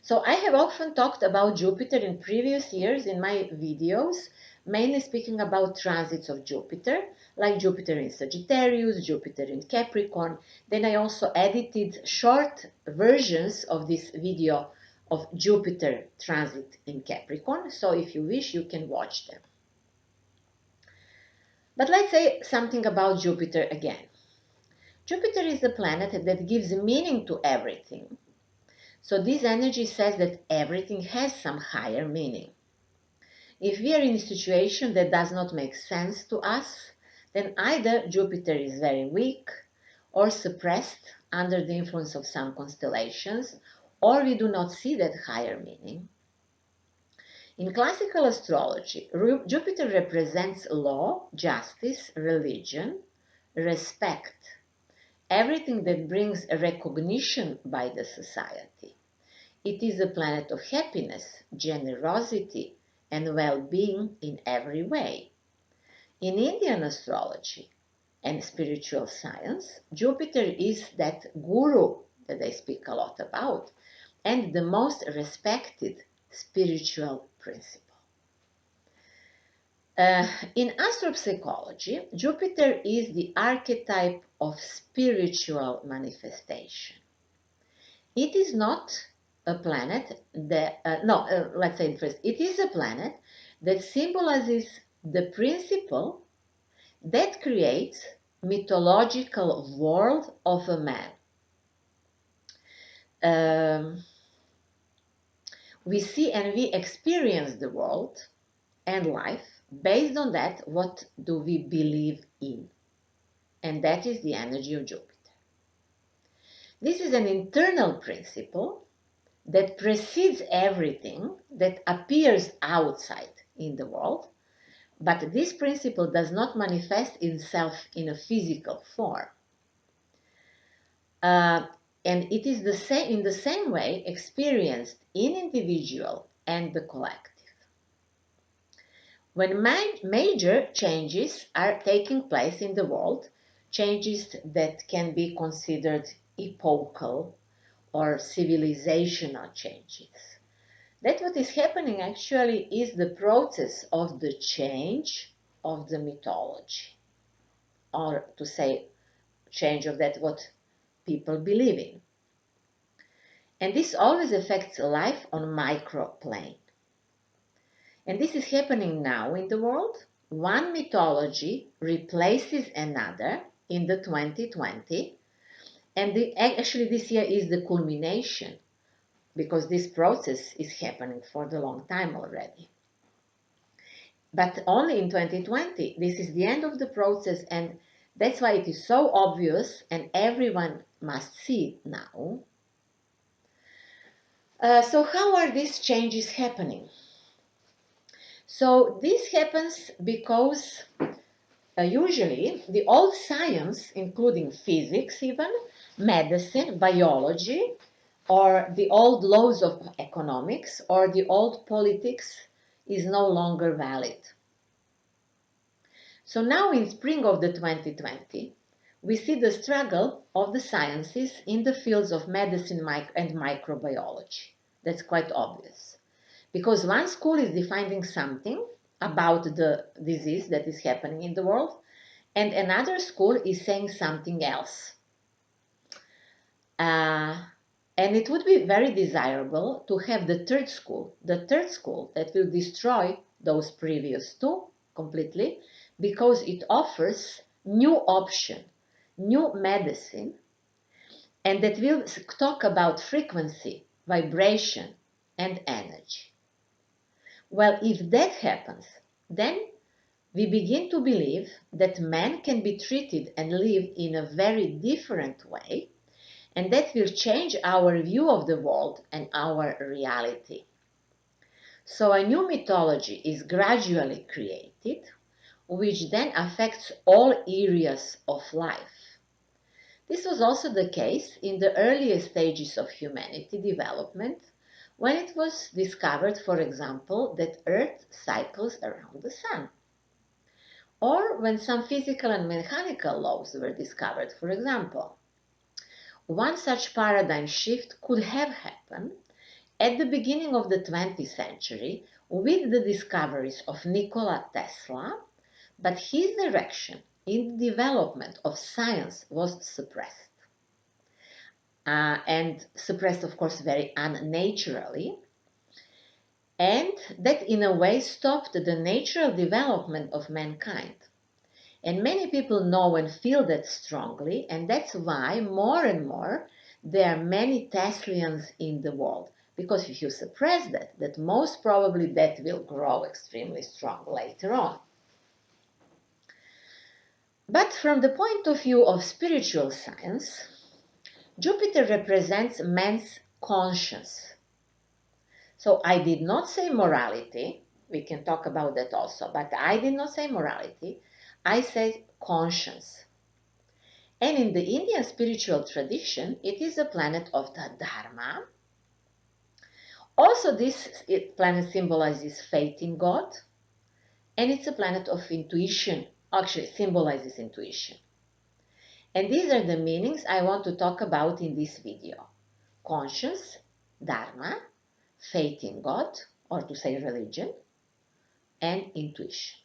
So I have often talked about Jupiter in previous years in my videos, mainly speaking about transits of Jupiter, like Jupiter in Sagittarius, Jupiter in Capricorn. Then I also edited short versions of this video of Jupiter transit in Capricorn. So if you wish, you can watch them. But let's say something about Jupiter again. Jupiter is a planet that gives meaning to everything. So this energy says that everything has some higher meaning. If we are in a situation that does not make sense to us, then either Jupiter is very weak or suppressed under the influence of some constellations, or we do not see that higher meaning. In classical astrology, Jupiter represents law, justice, religion, respect, everything that brings a recognition by the society. It is a planet of happiness, generosity, and well-being in every way. In Indian astrology and spiritual science, Jupiter is that guru that I speak a lot about, and the most respected spiritual principle. In astro-psychology, Jupiter is the archetype of spiritual manifestation. It is not a planet that, let's say it first, it is a planet that symbolizes the principle that creates mythological world of a man. We see and we experience the world and life based on that, what do we believe in? And that is the energy of Jupiter. This is an internal principle that precedes everything that appears outside in the world, but this principle does not manifest itself in a physical form. And it is in the same way experienced in individual and the collective. When major changes are taking place in the world, changes that can be considered epochal or civilizational changes, that what is happening actually is the process of the change of the mythology, or to say change of that what people believe in. And this always affects life on micro plane. And this is happening now in the world. One mythology replaces another in the 2020, and actually this year is the culmination, because this process is happening for the long time already. But only in 2020, this is the end of the process, and that's why it is so obvious and everyone must see it now. So how are these changes happening? So this happens because usually the old science, including physics even, medicine, biology, or the old laws of economics, or the old politics is no longer valid. So now in spring of the 2020, we see the struggle of the sciences in the fields of medicine and microbiology. That's quite obvious. Because one school is defining something about the disease that is happening in the world, and another school is saying something else. And it would be very desirable to have the third school that will destroy those previous two completely, because it offers new option, new medicine, and that will talk about frequency, vibration, and energy. Well, if that happens, then we begin to believe that man can be treated and live in a very different way, and that will change our view of the world and our reality. So a new mythology is gradually created, which then affects all areas of life. This was also the case in the earliest stages of humanity development, when it was discovered, for example, that Earth cycles around the Sun. Or when some physical and mechanical laws were discovered, for example. One such paradigm shift could have happened At the beginning of the 20th century, with the discoveries of Nikola Tesla, but his direction in the development of science was suppressed. And suppressed, of course, very unnaturally, and that in a way stopped the natural development of mankind. And many people know and feel that strongly, and that's why more and more there are many Teslians in the world. Because if you suppress that most probably that will grow extremely strong later on. But from the point of view of spiritual science, Jupiter represents man's conscience. So I did not say morality, we can talk about that also, but I did not say morality, I said conscience. And in the Indian spiritual tradition, it is a planet of the Dharma. Also, this planet symbolizes faith in God, and it's a planet of intuition, actually symbolizes intuition. And these are the meanings I want to talk about in this video. Conscience, Dharma, faith in God, or to say religion, and intuition.